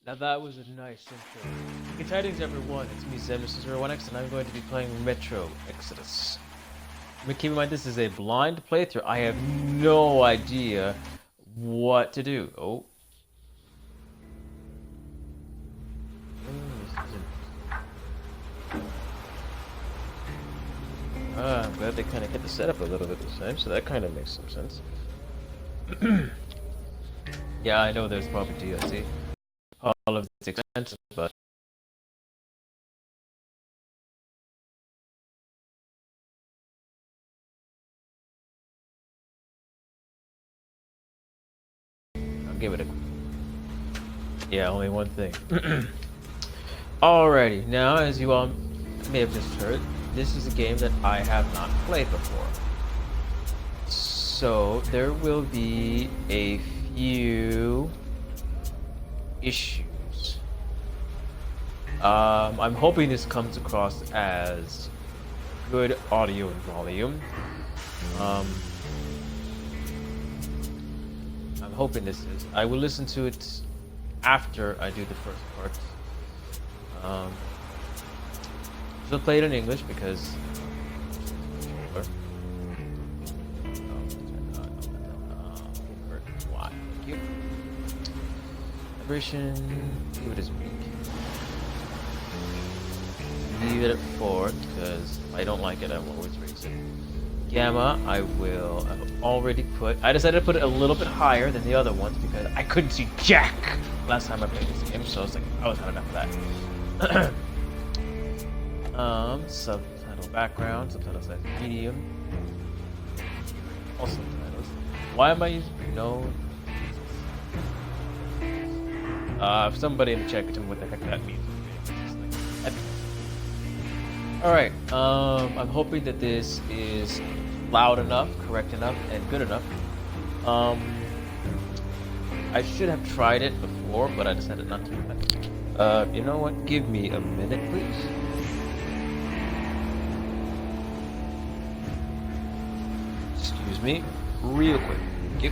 Now that was a nice intro. Good tidings everyone, it's me Zem01X and I'm going to be playing Metro Exodus. Keep in mind this is a blind playthrough. I have no idea what to do. Oh. I'm glad they kind of hit the setup a little bit this time, so that kind of makes some sense. Yeah, I know there's probably DLC. All of it's expensive, but I'll give it a... Yeah, only one thing. Alrighty, now as you all may have just heard, this is a game that I have not played before. So there will be a few issues. I'm hoping this comes across as good audio and volume. I'm hoping this is. I will listen to it after I do the first part. Still play it in English because why? Thank you. Vibration, give it as weak. Leave it at 4 because I don't like it. I will always raise it. Gamma, I've already put. I decided to put it a little bit higher than the other ones because I couldn't see jack last time I played this game, so I was like, I was had enough of that. Subtitle background, subtitle size medium. All subtitles. Why am I using no? If somebody in the chat could tell me what the heck that means. Alright, I'm hoping that this is loud enough, correct enough, and good enough. I should have tried it before, but I decided not to. You know what? Give me a minute, please. Excuse me, real quick. Thank you.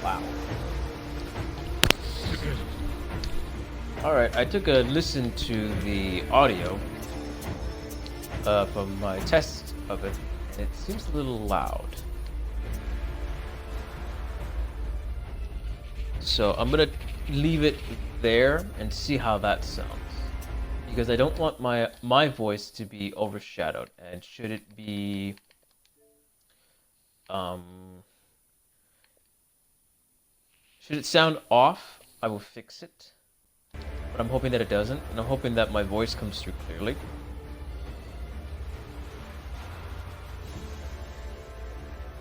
Wow. Alright, I took a listen to the audio from my test of it, and it seems a little loud. So I'm gonna leave it there and see how that sounds. Because I don't want my voice to be overshadowed, and should it be should it sound off, I will fix it. But I'm hoping that it doesn't, and I'm hoping that my voice comes through clearly.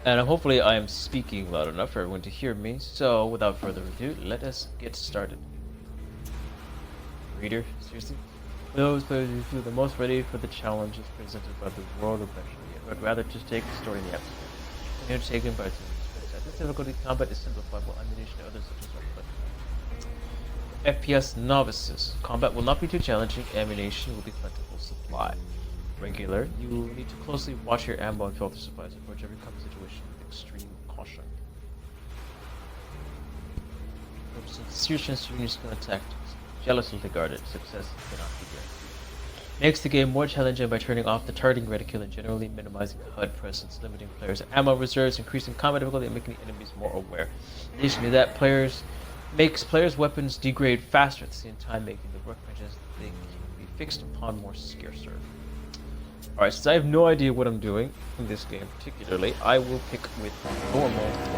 And hopefully I am speaking loud enough for everyone to hear me, so without further ado, let us get started. Reader, seriously? Those players who feel the most ready for the challenges presented by the world of Wasteland, but rather just take the story in the abstract. And taken by at this difficulty, combat is simplified while ammunition and others such as FPS novices. Combat will not be too challenging, ammunition will be plentiful supply. Regular, you will need to closely watch your ammo and filter supplies, approach every combat situation with extreme caution. Sincere chance to use skill and tactics. Jealously guarded, success cannot be guaranteed. Makes the game more challenging by turning off the targeting reticule and generally minimizing HUD presence, limiting players' ammo reserves, increasing combat difficulty, and making the enemies more aware. Additionally, that makes players' weapons degrade faster at the same time, making the workbenches they can be fixed upon more scarcer. Alright, since I have no idea what I'm doing in this game particularly, I will pick with normal for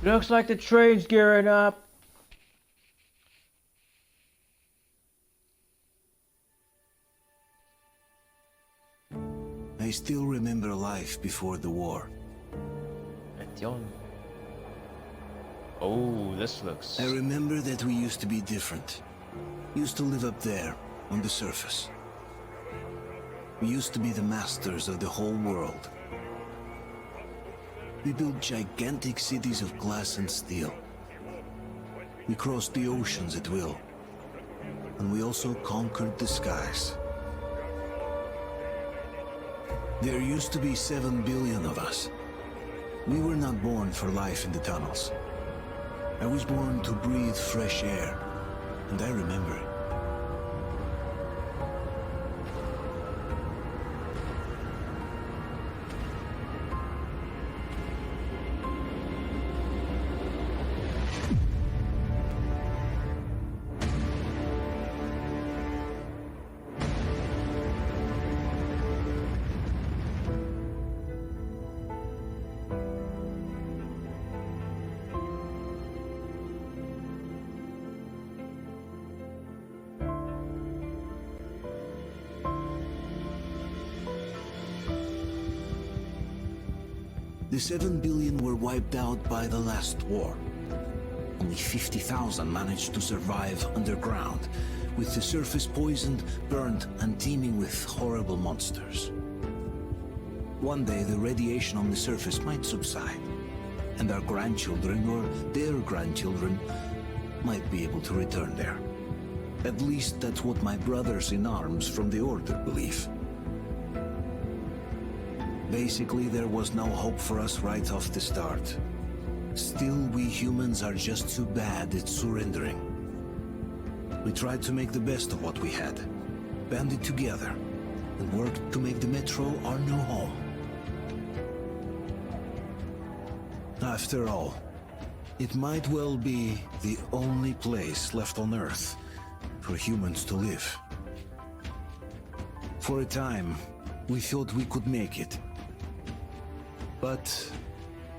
now. Looks like the train's gearing up. Nice still remember life before the war. Artyom. Oh, this looks... I remember that we used to be different. Used to live up there, on the surface. We used to be the masters of the whole world. We built gigantic cities of glass and steel. We crossed the oceans at will. And we also conquered the skies. There used to be 7 billion of us. We were not born for life in the tunnels. I was born to breathe fresh air, and I remember it. The 7 billion were wiped out by the last war. Only 50,000 managed to survive underground, with the surface poisoned, burned, and teeming with horrible monsters. One day the radiation on the surface might subside, and our grandchildren or their grandchildren might be able to return there. At least that's what my brothers in arms from the Order believe. Basically, there was no hope for us right off the start. Still, we humans are just too bad at surrendering. We tried to make the best of what we had, banded together, and worked to make the Metro our new home. After all, it might well be the only place left on Earth for humans to live. For a time, we thought we could make it. But,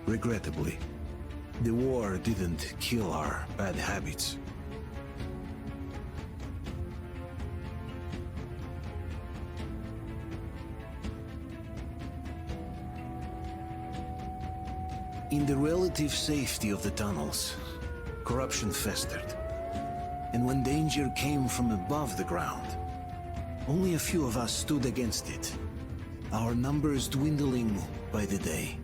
regrettably, the war didn't kill our bad habits. In the relative safety of the tunnels, corruption festered. And when danger came from above the ground, only a few of us stood against it, our numbers dwindling by the day.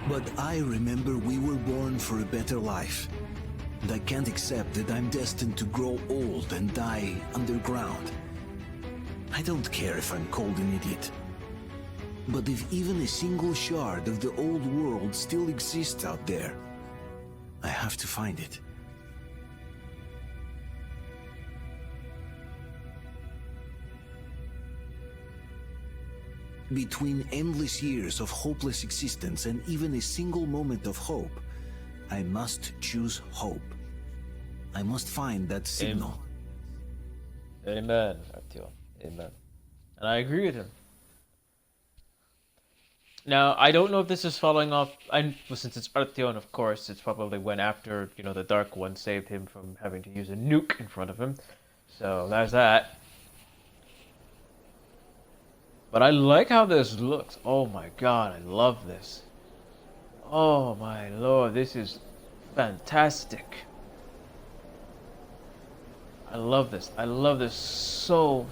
But I remember we were born for a better life. And I can't accept that I'm destined to grow old and die underground. I don't care if I'm called an idiot. But if even a single shard of the old world still exists out there, I have to find it. Between endless years of hopeless existence and even a single moment of hope, I must choose hope. I must find that signal. Amen, Artyom. Amen. And I agree with him. Now, I don't know if this is following off, well, since it's Artyom, of course, it's probably when after, the Dark One saved him from having to use a nuke in front of him. So, there's that. But I like how this looks. Oh my god, I love this. Oh my lord, this is fantastic. I love this. I love this so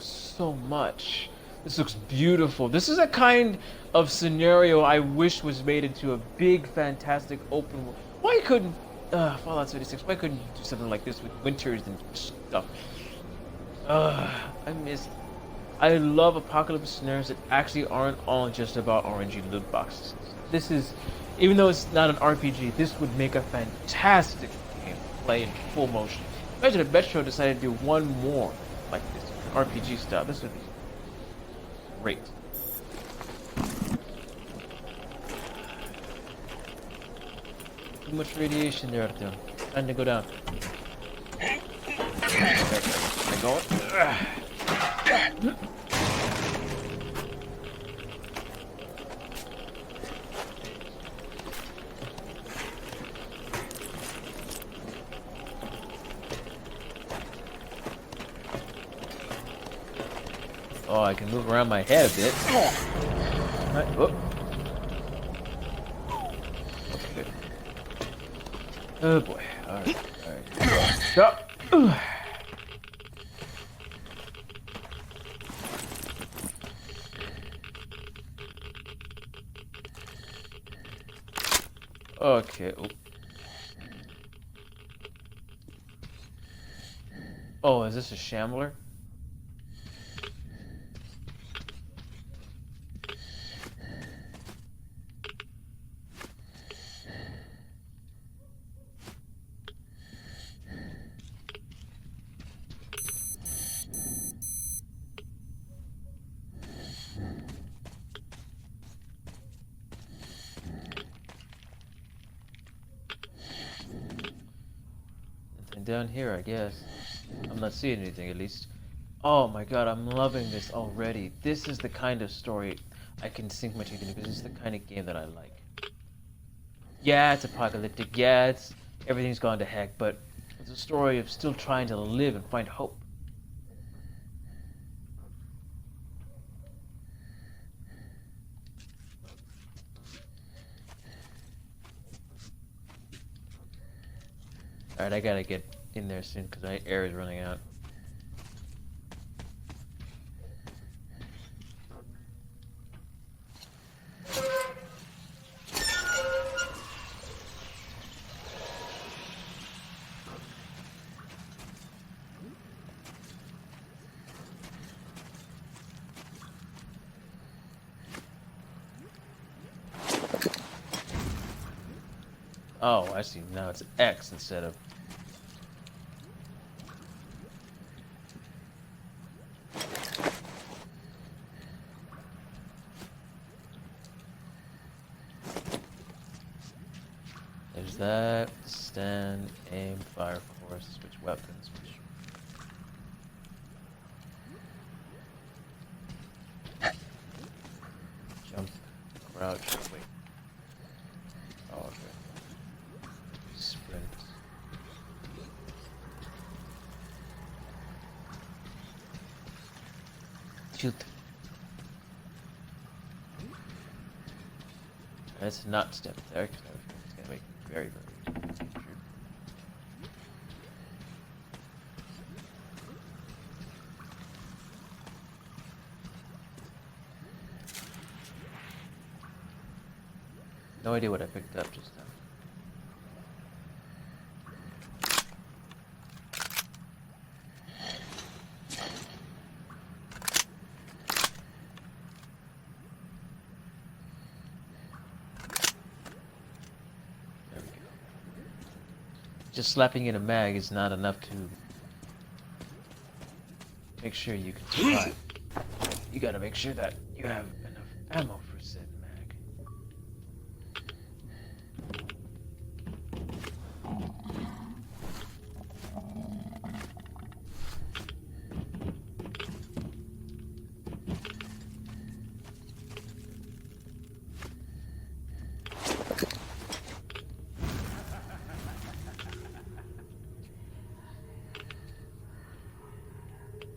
much. This looks beautiful. This is a kind of scenario I wish was made into a big, fantastic open world. Why couldn't Fallout 76? Why couldn't you do something like this with winters and stuff? I love apocalypse scenarios that actually aren't all just about RNG loot boxes. This is, even though it's not an RPG, this would make a fantastic game to play in full motion. Imagine if Metro decided to do one more like this, RPG style. This would be great. Too much radiation there, Artyom. Time to go down. I go. Oh, I can move around my head a bit. Right. Oh. Okay. Oh boy. Alright. Alright. Stop. Okay. Oh. Oh, is this a shambler? Nothing down here, I guess. I'm not seeing anything, at least. Oh my god, I'm loving this already. This is the kind of story I can sink my teeth into because it's the kind of game that I like. Yeah, it's apocalyptic. Yeah, everything's gone to heck, but it's a story of still trying to live and find hope. Alright, I gotta get in there soon because my air is running out. Oh, I see. Now it's X instead of... There's that. Stand, aim, fire, force, switch weapons, switch... Jump, crouch, wait. Oh, okay. Sprint. Shoot. Let's not step there because it's gonna make me very, very injured. No idea what I picked up just now. There we go. Just slapping in a mag is not enough to make sure you can survive. You gotta make sure that you have enough ammo for said mag.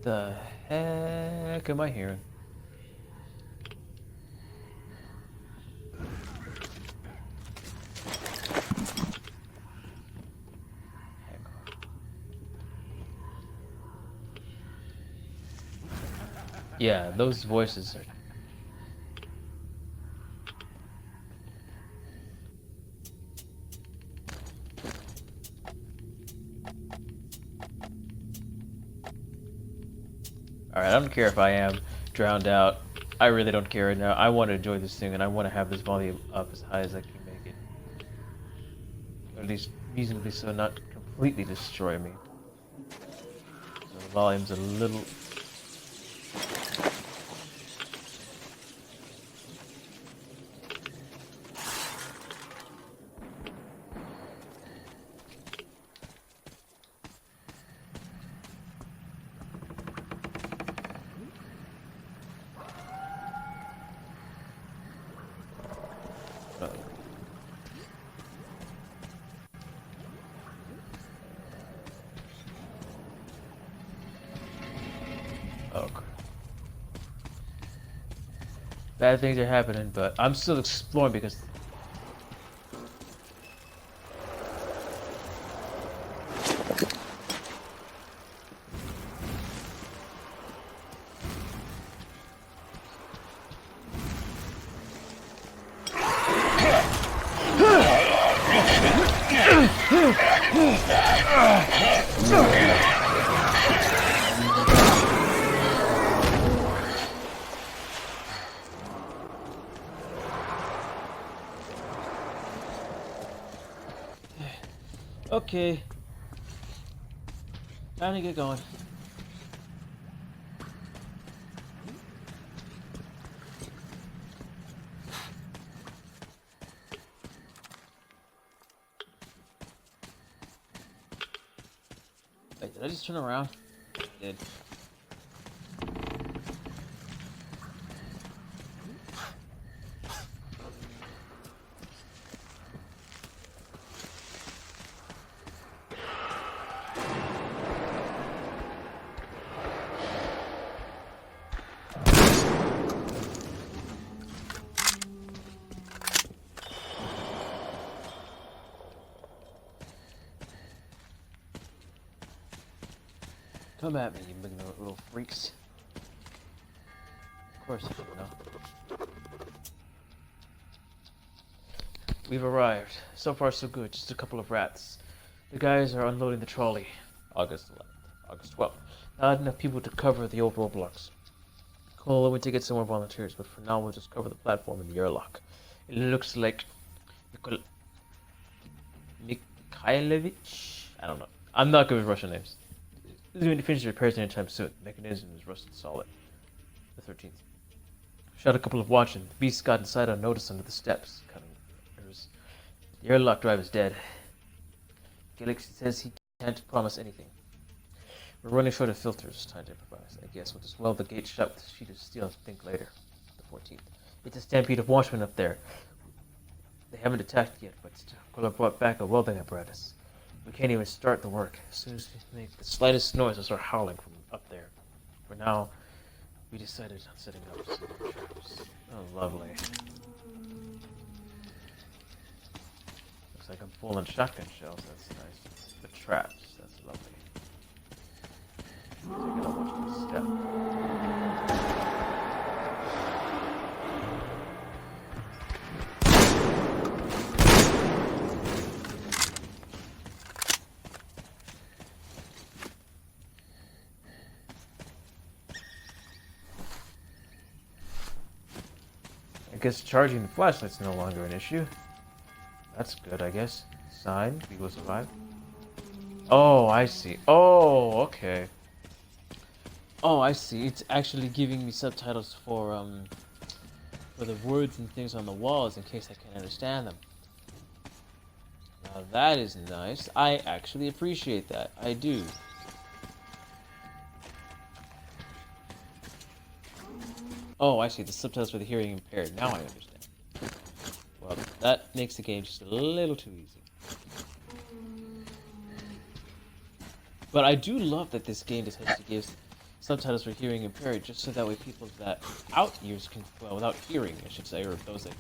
The heck am I hearing? Yeah, those voices are... Alright, I don't care if I am drowned out. I really don't care right now. I want to enjoy this thing and I want to have this volume up as high as I can make it. Or at least reasonably so, not completely destroy me. So the volume's a little... Bad things are happening, but I'm still exploring because... Okay. Time to get going. Wait, did I just turn around? I did. Come at me, you big little freaks. Of course you didn't know. We've arrived. So far so good, just a couple of rats. The guys are unloading the trolley. August 11th, August 12th. Not enough people to cover the old roadblocks. Cool, we to get some more volunteers, but for now we'll just cover the platform in the airlock. It looks like Mikhailovich? I don't know. I'm not good with Russian names. This is going to finish repairs anytime soon. The mechanism is rusted solid. The 13th. Shot a couple of watchmen. The beast got inside unnoticed under the steps. The airlock drive is dead. Galaxy says he can't promise anything. We're running short of filters. Time to improvise. I guess we'll just weld the gate shut with a sheet of steel and think later. The 14th. It's a stampede of watchmen up there. They haven't attacked yet, but Kola brought back a welding apparatus. We can't even start the work. As soon as we make the slightest noise, they'll start howling from up there. For now, we decided on setting up some traps. Oh, lovely. Looks like I'm full on shotgun shells. That's nice. The traps. That's lovely. Take it up watch this step. I guess charging the flashlight's no longer an issue. That's good, I guess. Sign, we will survive. Oh, I see. Oh, okay. Oh, I see. It's actually giving me subtitles for the words and things on the walls in case I can't understand them. Now that is nice. I actually appreciate that. I do. Oh, I see. The subtitles for the hearing impaired. Now I understand. Well, that makes the game just a little too easy. But I do love that this game decides to give subtitles for hearing impaired, just so that way people that without ears can, well, without hearing, I should say, or those that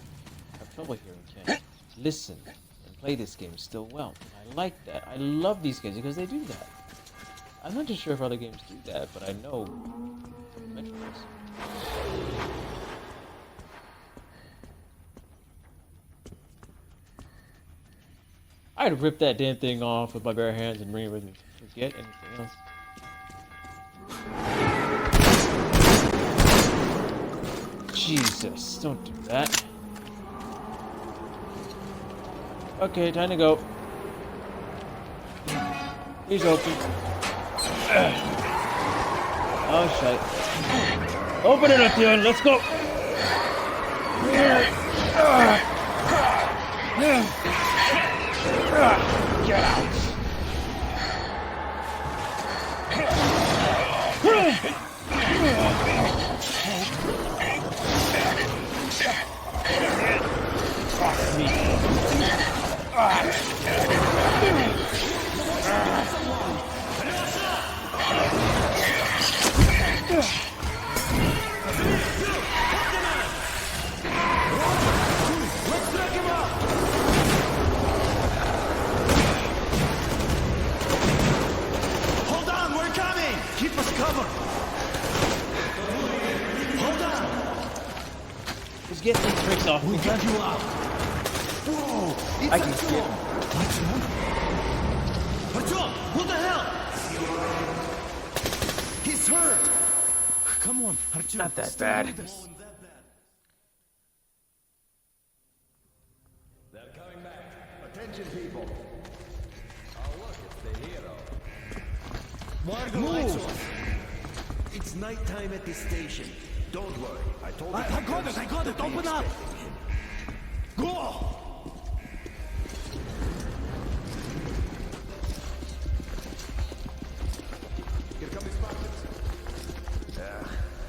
have trouble hearing can listen and play this game still well. And I like that. I love these games because they do that. I'm not too sure if other games do that, but I know Metro does. I'd rip that damn thing off with my bare hands and bring it with me. Forget anything else. Jesus, don't do that. Okay, time to go. He's open. Oh, shit. Open it up, Dion. Let's go. Get out. Fuck me. get these tricks off me. We'll get you out. Whoa! It's I can Artyom! get Artyom! What the hell? He's hurt! Come on, Artyom. Not that stay bad. with us. They're coming back. Attention, people. Oh, look, it's the hero. Why are the lights off? It's nighttime at the station. Don't worry. I told you. I got it! Open up! Go! Here come his partners.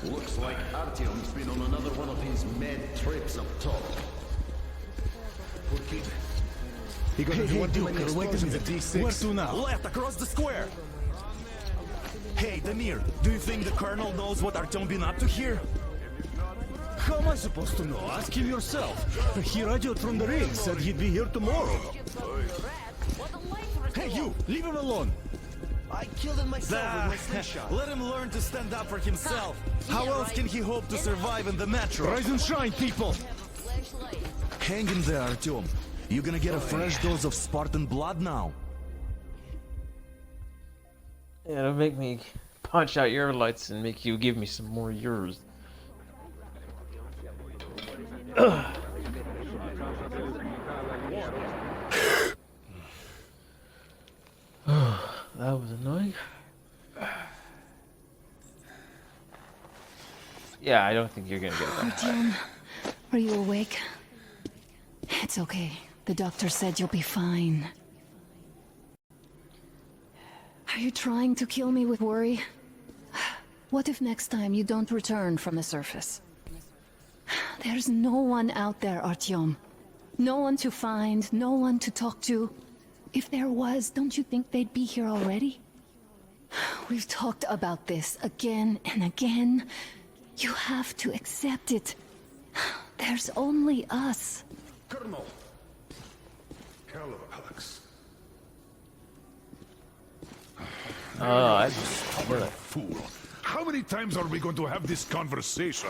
Looks like Artyom's been on another one of his mad trips up top. Poor kid. He got Hey, one too Duke, many wait a explosions minute. at D6. Where to now? Left, across the square. Hey, Damir, do you think the colonel knows what Artyom been up to here? How am I supposed to know? Ask him yourself. He radioed from the ring, said he'd be here tomorrow. Hey, you, leave him alone. I killed him myself with my slingshot. Let him learn to stand up for himself. How else can he hope to survive in the metro? Rise and shine, people! Hang in there, Artyom. You gonna get a fresh dose of Spartan blood now? Yeah, it'll make me punch out your lights and make you give me some more yours. That was annoying. Yeah, I don't think you're gonna get that. Artyom, are you awake? It's okay. The doctor said you'll be fine. Are you trying to kill me with worry? What if next time you don't return from the surface? There's no one out there, Artyom. No one to find, no one to talk to. If there was, don't you think they'd be here already? We've talked about this again and again. You have to accept it. There's only us. Colonel. Hello, Alex. I Stubborn fool. How many times are we going to have this conversation?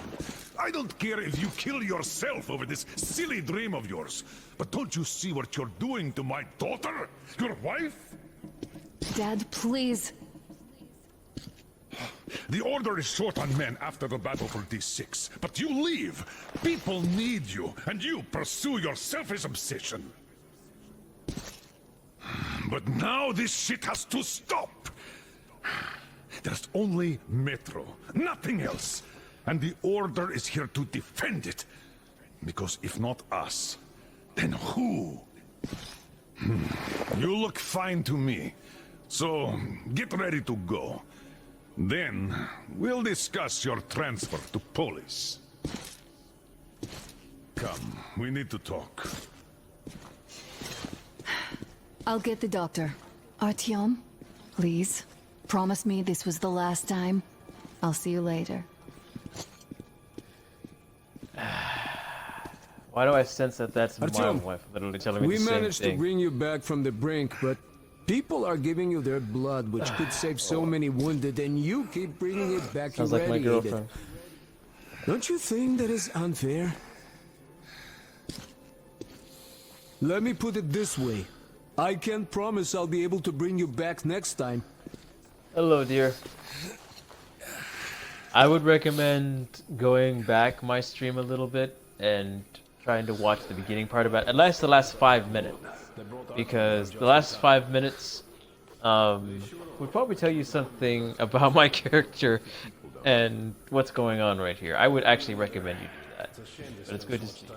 I don't care if you kill yourself over this silly dream of yours. But don't you see what you're doing to my daughter? Your wife? Dad, please. The Order is short on men after the battle for D6. But you leave. People need you, and you pursue your selfish obsession. But now this shit has to stop. There's only Metro, nothing else. And the Order is here to defend it. Because if not us, then who? You look fine to me. So, get ready to go. Then, we'll discuss your transfer to Polis. Come, we need to talk. I'll get the doctor. Artyom, please. Promise me this was the last time. I'll see you later. Why do I sense that that's my Artyom, wife literally telling me We the same managed to thing? bring you back from the brink, but people are giving you their blood, which could save so many wounded, and you keep bringing it back Sounds like my irradiated. girlfriend. Don't you think that is unfair? Let me put it this way. I can't promise I'll be able to bring you back next time. Hello, dear. I would recommend going back my stream a little bit and trying to watch the beginning part about at least the last 5 minutes, because the last 5 minutes would probably tell you something about my character and what's going on right here. I would actually recommend you do that, but it's good to see.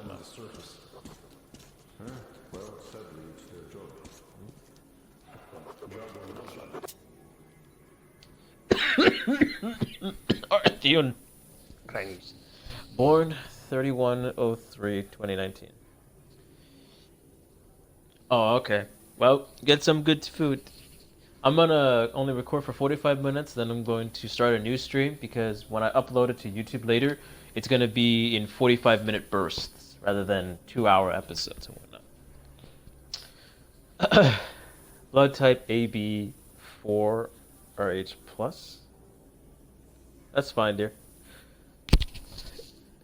Artyom Kranius. Born 31/03/2019. Oh, okay. Well, get some good food. I'm gonna only record for 45 minutes, then I'm going to start a new stream, because when I upload it to YouTube later, it's gonna be in 45-minute bursts rather than 2-hour episodes and whatnot. Blood type AB 4 RH plus. That's fine, dear.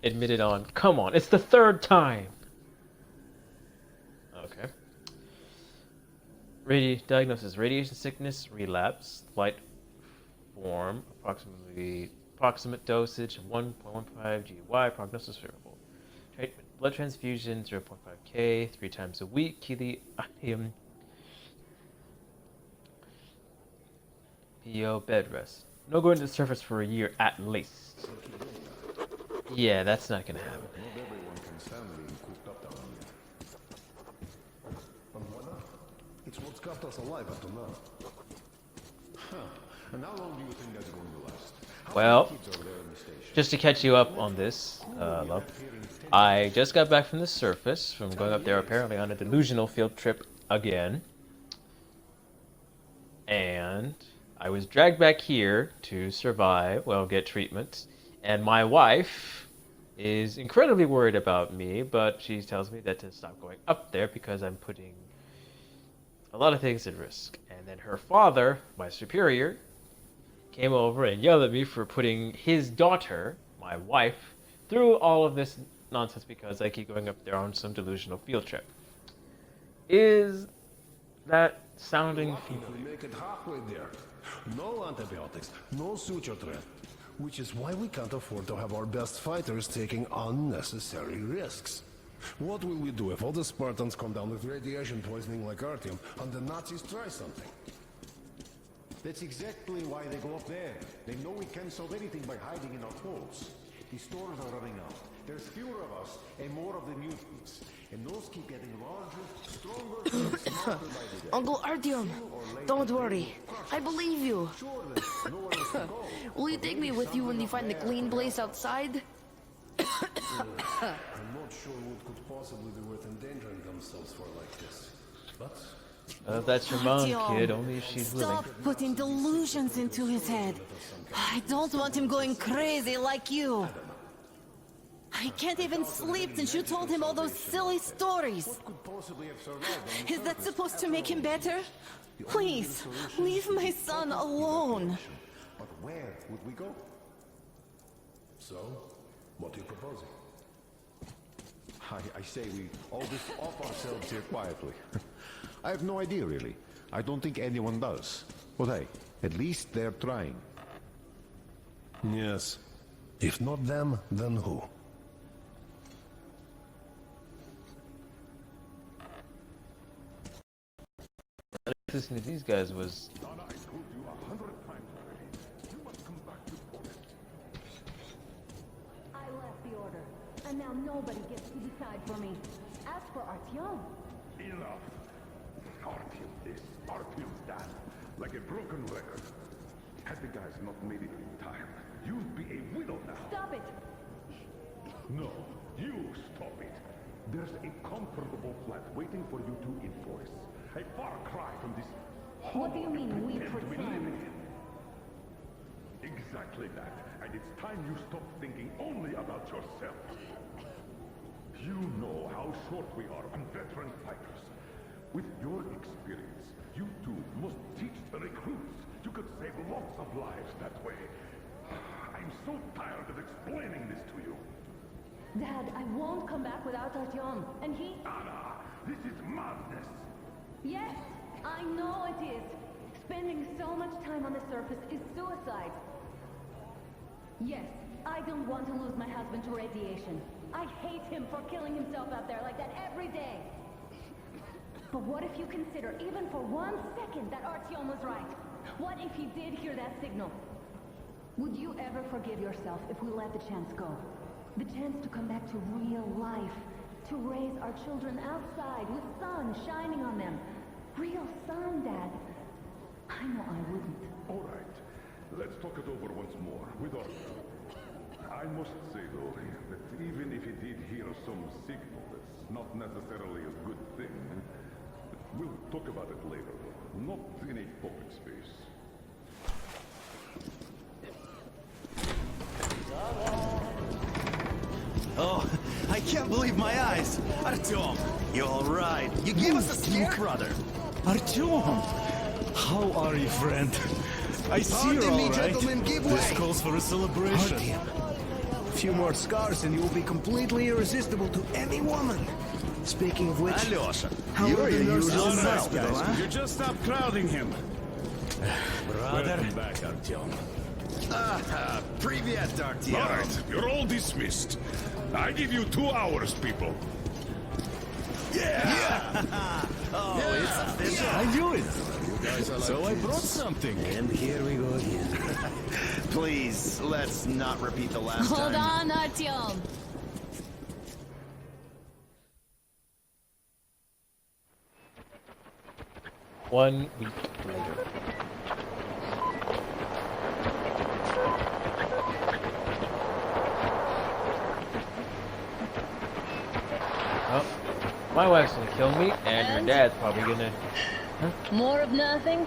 admitted on. Come on, it's the third time. Okay. Diagnosis: radiation sickness, relapse, light form, approximate dosage 1.15 GY, prognosis favorable. Treatment: blood transfusion 0.5K 3 times a week. Helium PO bed rest. No going to the surface for a year at least. Yeah, that's not gonna happen. Not everyone can stand being cooped up down here. But why not? It's what's kept us alive up to now. Huh. And how long do you think that's going to last? Well, just to catch you up on this, love, I just got back from the surface, from going up there apparently on a delusional field trip again. And I was dragged back here to survive, well, get treatment. And my wife is incredibly worried about me, but she tells me that to stop going up there because I'm putting a lot of things at risk. And then her father, my superior, came over and yelled at me for putting his daughter, my wife, through all of this nonsense because I keep going up there on some delusional field trip. Is that sounding familiar? We make it halfway there. No antibiotics, no suture thread. Which is why we can't afford to have our best fighters taking unnecessary risks. What will we do if all the Spartans come down with radiation poisoning like Artyom and the Nazis try something? That's exactly why they go up there. They know we can't solve anything by hiding in our holes. The stores are running out. There's fewer of us and more of the mutants. And those keep getting larger, stronger, and smarter by the day. Uncle Artyom, don't worry. I believe you. Sure, there's nowhere else to go. Will you take me with you when you find the clean place outside? I'm not sure what could possibly be worth endangering themselves for like this. But That's your mom, Artyom, kid, only if she's willing. Stop putting delusions into his head. I don't want him going crazy like you. I can't even sleep since you told him all those silly stories. could possibly have survived. Is that supposed to make him better? Please, leave my son alone. But where would we go? So, what are you proposing? I say we all just off ourselves here quietly. I have no idea, really. I don't think anyone does. But hey, at least they're trying. Yes. If not them, then who? Listening to these guys was. I left the order, and now nobody gets to decide for me. As for Artyom, Enough. Artyom this, Artyom that. Like a broken record. Had the guys not made it in time, you'd be a widow now. stop it! No, you stop it. There's a comfortable flat waiting for you to enforce. A far cry from this. What do you mean, we pretend we pretend? live in? Exactly that. And it's time you stop thinking only about yourself. You know how short we are on veteran fighters. With your experience, you too must teach the recruits. You could save lots of lives that way. I'm so tired of explaining this to you. Dad, I won't come back without Artyom, and he... Anna, this is madness. Yes, I know it is. Spending so much time on the surface is suicide. Yes, I don't want to lose my husband to radiation. I hate him for killing himself out there like that every day. But what if you consider, even for 1 second, that Artyom was right? What if he did hear that signal? Would you ever forgive yourself if we let the chance go? The chance to come back to real life. To raise our children outside with sun shining on them. Real sun, Dad. I know I wouldn't. All right, let's talk it over once more with Arthur. I must say, though, that even if he did hear some signal that's not necessarily a good thing, we'll talk about it later, not in a public space. Oh, I can't believe my eyes. Artyom, you all right? You gave us a scare, brother. Artyom, how are you, friend? I see you're all right. This calls for a celebration. Artyom, few more scars and you will be completely irresistible to any woman. Speaking of which, Alyosha, how you're are the your nurses usual in the nice hospital, guys. huh? You just stop crowding him. Brother. Welcome back, Artyom. Ah, привет, Artyom. All right, you're all dismissed. I give you 2 hours, people. Oh, it's official. I knew it. So I brought something. And here we go again. Please, let's not repeat the last Hold time. on, Artyom. One week later. Oh, my wife's gonna kill me, and your And? dad's probably gonna. More of nothing?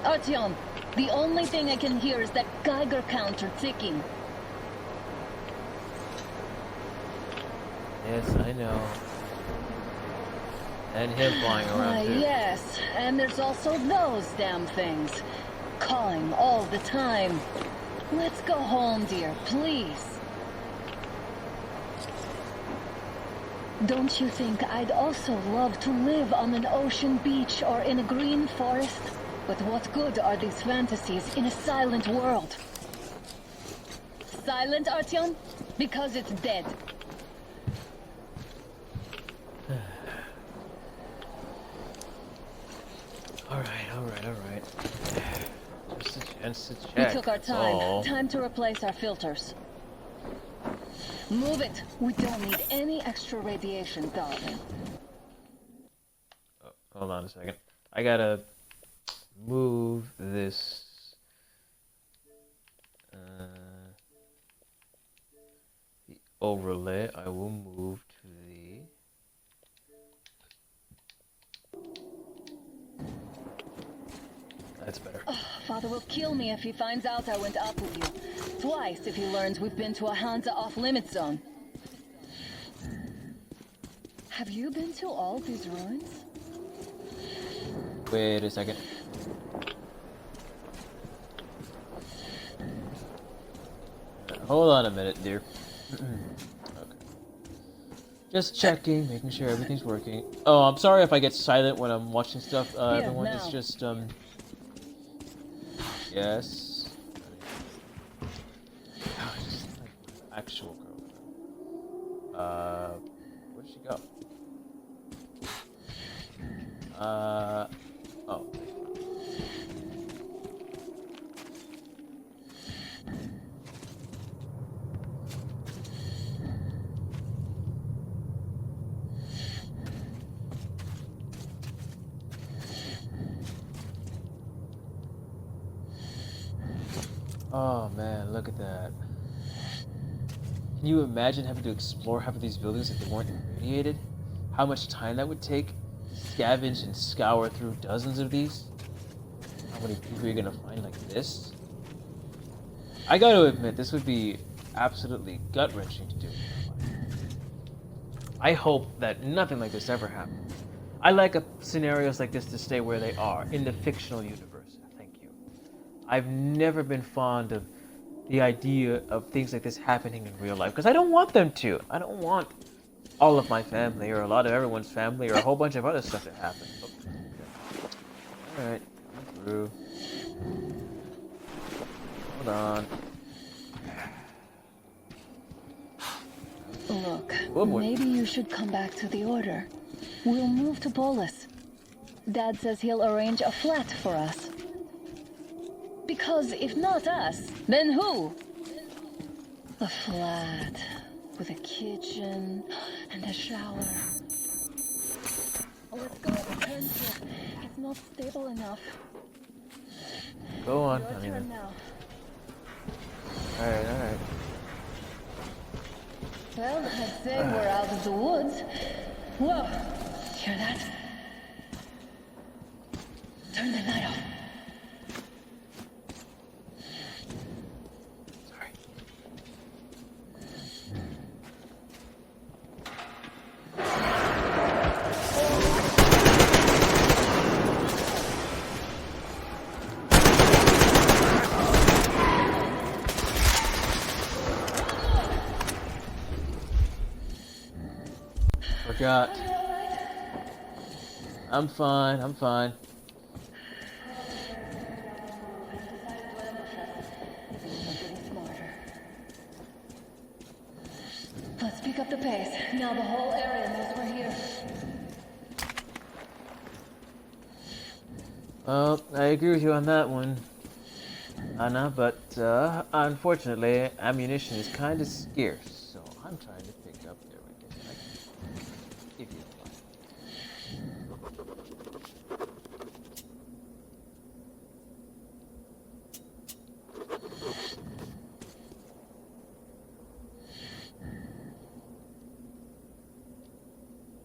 Artyom, the only thing I can hear is that Geiger counter ticking. Yes, I know. And him flying around too. Yes, and there's also those damn things. Calling all the time. Let's go home, dear, please. Don't you think I'd also love to live on an ocean beach or in a green forest? But what good are these fantasies in a silent world? Silent, Artyom? Because it's dead. Alright. Just a chance to check. We took our that's time. all. Time to replace our filters. Move it. We don't need any extra radiation, darling. Oh, hold on a second. I gotta move this. The overlay. I will move to the. That's better. Father will kill me if he finds out I went up with you. Twice if he learns we've been to a Hansa off-limit zone. Have you been to all these ruins? Wait a second. Hold on a minute, dear. Okay. Just checking, making sure everything's working. Oh, I'm sorry if I get silent when I'm watching stuff, everyone. now. It's just, yes. Oh, just like my actual girlfriend. Where'd she go? Oh. Oh man, look at that. Can you imagine having to explore half of these buildings if they weren't irradiated? How much time that would take? Scavenge and scour through dozens of these? How many people are you gonna find like this? I gotta admit, this would be absolutely gut-wrenching to do. I hope that nothing like this ever happens. I like scenarios like this to stay where they are, in the fictional universe. Thank you. I've never been fond of the idea of things like this happening in real life, because I don't want them to. I don't want all of my family, or a lot of everyone's family, or a whole bunch of other stuff to happen. Alright, I'm through. Hold on. Look, Oh, boy. maybe you should come back to the Order. We'll move to Bolus. Dad says he'll arrange a flat for us. Because if not us, then who? A flat with a kitchen and a shower. Let's go, Princess. It's not stable enough. Go on. Your I mean, turn now. alright. Well, I'd say we're out of the woods. Whoa, hear that? Turn the light off. Sorry. forgot. I'm fine, I'm fine. Let's pick up the pace. Now the whole area knows we're here. Well, I agree with you on that one, Anna, but unfortunately, ammunition is kind of scarce, so I'm trying to pick up everything I can. If you don't mind.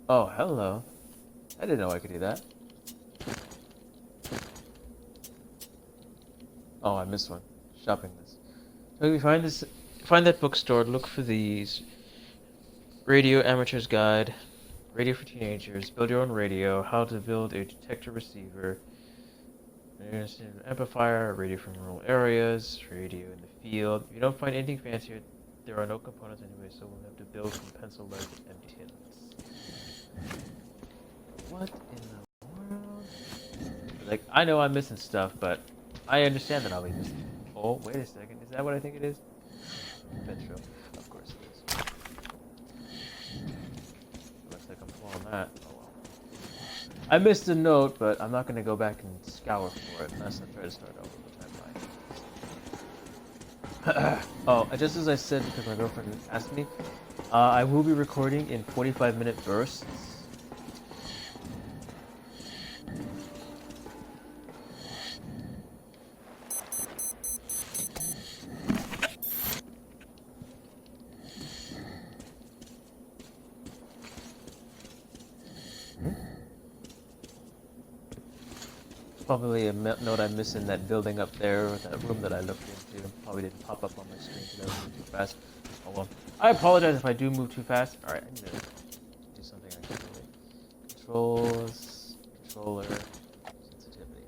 Oh, hello. I didn't know I could do that. Oh, I missed one. Shopping list. So if you find that bookstore, look for these. Radio Amateur's Guide, Radio for Teenagers, Build Your Own Radio, How to Build a Detector Receiver, Amplifier, Radio from Rural Areas, Radio in the Field. If you don't find anything fancier, there are no components anyway, so we'll have to build from pencil lead and tins. What in the world? Like, I know I'm missing stuff, but I understand that I'll be missing. Oh, wait a second. Is that what I think it is? Petro. Of course it is. Looks like I'm pulling that. Oh well. I missed a note, but I'm not going to go back and scour for it unless I try to start over the timeline. Oh, just as I said, because my girlfriend asked me, I will be recording in 45-minute bursts. Probably a note I missed in that building up there, or that room that I looked into. Probably didn't pop up on my screen because I was moving too fast. Oh well. I apologize if I do move too fast. Alright, I need to do something actually. Controls, controller, sensitivity.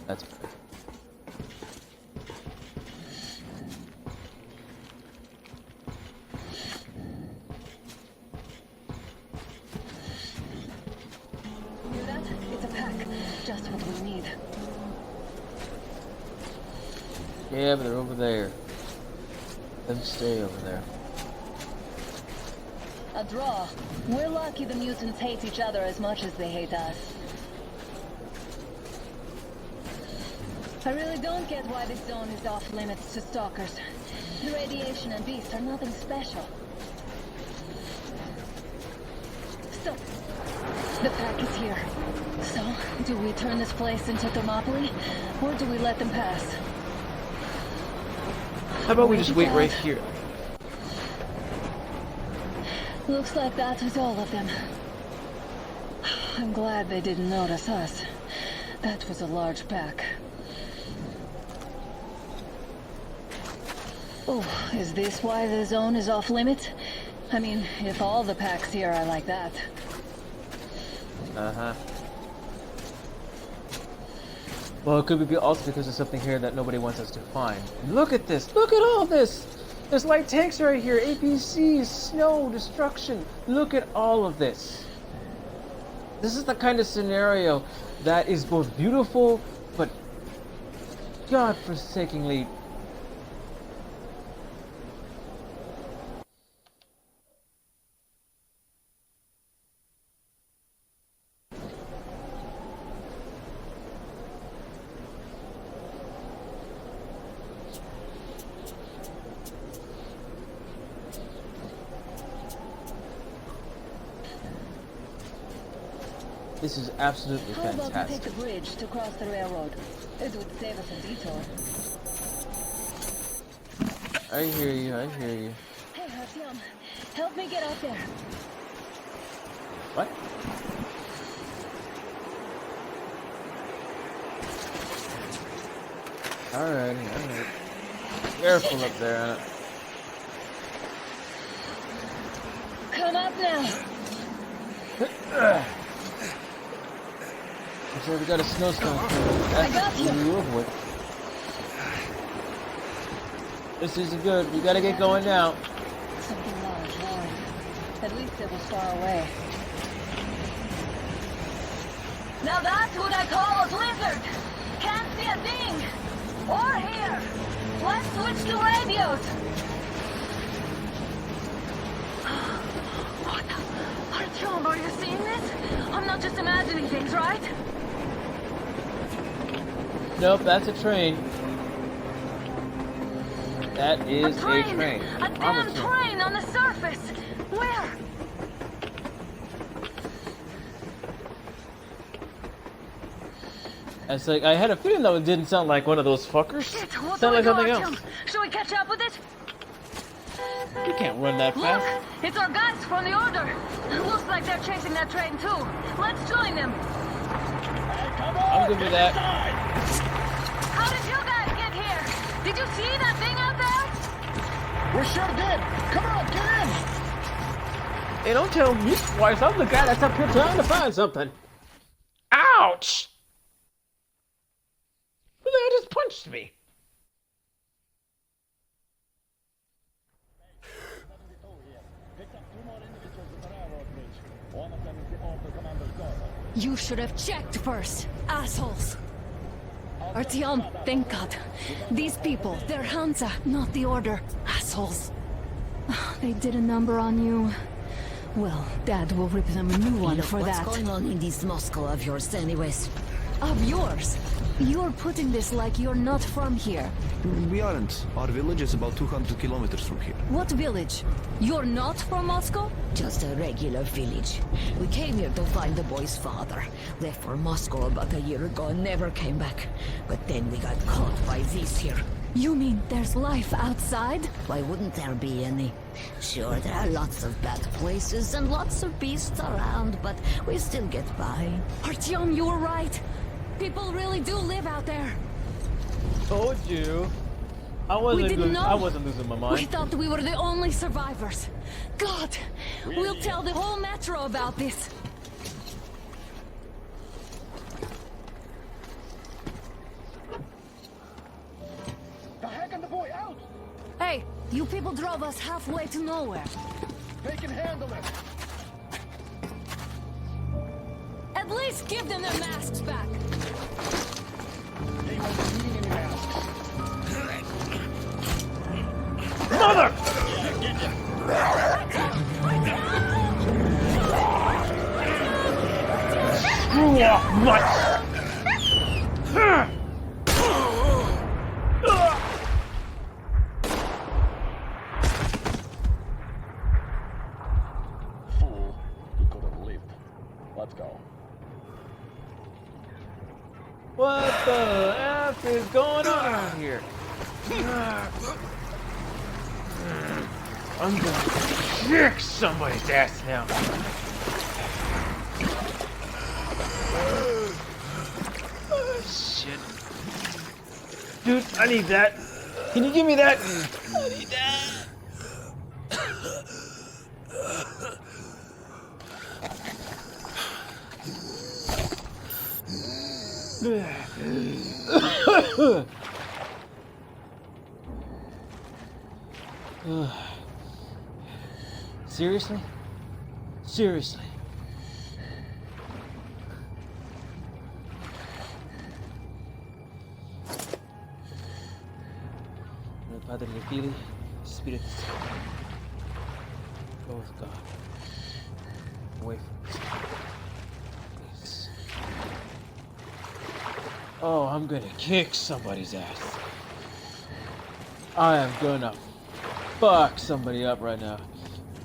That's perfect. Hear that? It's a pack. Just what we need. Yeah, but they're over there. Let them stay over there. A draw. We're lucky the mutants hate each other as much as they hate us. I really don't get why this zone is off limits to stalkers. The radiation and beasts are nothing special. Stop! The pack is here. So, do we turn this place into Thermopylae, or do we let them pass? How about we just wait right here? Looks like that was all of them. I'm glad they didn't notice us. That was a large pack. Oh, is this why the zone is off limits? I mean, if all the packs here are like that. Uh-huh. Well, it could be also because there's something here that nobody wants us to find. Look at this! Look at all this! There's light tanks right here, APCs, snow, destruction. Look at all of this. This is the kind of scenario that is both beautiful, but godforsakingly... This is absolutely How about we take fantastic. the bridge to cross the railroad? It would save us a detour. I hear you, I hear you. Hey, Artyom, help me get out there. What? Alrighty, alright. Careful up there, Anna. Come up now. So we got a snowstorm. I got you. We avoid. This isn't good. We gotta get going now. Something large, Lord. At least it was far away. Now that's what I call a blizzard. Can't see a thing. Or hear. Let's switch to radios. What? Artyom, are you seeing this? I'm not just imagining things, right? Nope, that's a train. That is a train. A damn train on the surface. Where? It's like I had a feeling that it didn't sound like one of those fuckers. Shit, what Sound like do we something do, else. Artyom? Should we catch up with it? You can't run that Look, fast. it's our guys from the Order. Looks like they're chasing that train too. Let's join them. I'm good with that. How did you guys get here? Did you see that thing out there? We sure did! Come on, get in! Hey, don't tell me twice. I'm the guy that's up here trying to find something. Ouch! Who the hell just punched me? You should have checked first, assholes. Artyom, thank God. These people, they're Hansa, not the Order. Assholes. They did a number on you. Well, Dad will rip them a new one for that. What's going on in this Moscow of yours anyways? Of yours? You're putting this like you're not from here. We aren't. Our village is about 200 kilometers from here. What village? You're not from Moscow? Just a regular village. We came here to find the boy's father. Left for Moscow about a year ago and never came back. But then we got caught by these here. You mean there's life outside? Why wouldn't there be any? Sure, there are lots of bad places and lots of beasts around, but we still get by. Artyom, you were right. People really do live out there. Told you. I We didn't know. I wasn't losing my mind. We thought we were the only survivors. God, we'll tell the whole metro about this. The heck and the boy out! Hey, you people drove us halfway to nowhere. They can handle it! At least give them their masks back. They won't be needing any masks. Mother! Screw off, nuts! Fool. He could have lived. Let's go. What the F is going on around here? I'm gonna kick somebody's ass now. Oh, shit. Dude, I need that. Can you give me that? I need that. Seriously? Seriously? Padre del Fili, Spirit. Go with God. Away from this. Please. Oh, I'm gonna kick somebody's ass. I am gonna fuck somebody up right now.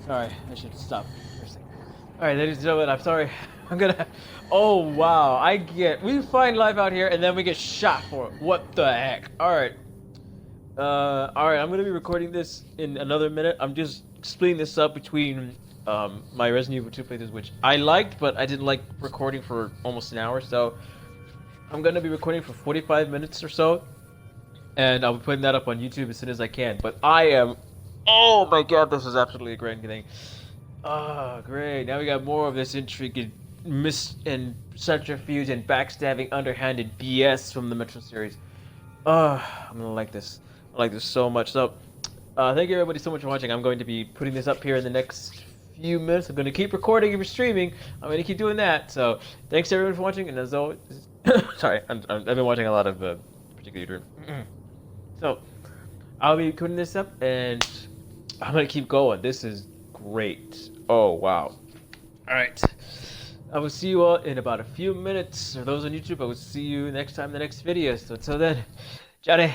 Sorry, I should stop cursing. Alright, ladies and gentlemen, I'm sorry. I'm gonna... Oh, wow. We find life out here, and then we get shot for it. What the heck? Alright. Alright, I'm gonna be recording this in another minute. I'm just splitting this up between my Resident Evil 2 playthroughs, which I liked, but I didn't like recording for almost an hour, so I'm gonna be recording for 45 minutes or so, and I'll be putting that up on YouTube as soon as I can. But I am... Oh my god, this is absolutely a great thing. Oh, great. Now we got more of this intrigue and subterfuge and backstabbing, underhanded BS from the Metro series. I'm gonna like this. I like this so much. So, thank you everybody so much for watching. I'm going to be putting this up here in the next few minutes. I'm going to keep recording if you're streaming. I'm going to keep doing that. So, thanks everyone for watching. And as always, sorry, I've been watching a lot of particular YouTube. So, I'll be putting this up, and I'm going to keep going. This is great. Oh, wow. All right. I will see you all in about a few minutes. For those on YouTube, I will see you next time in the next video. So, until then, ciao.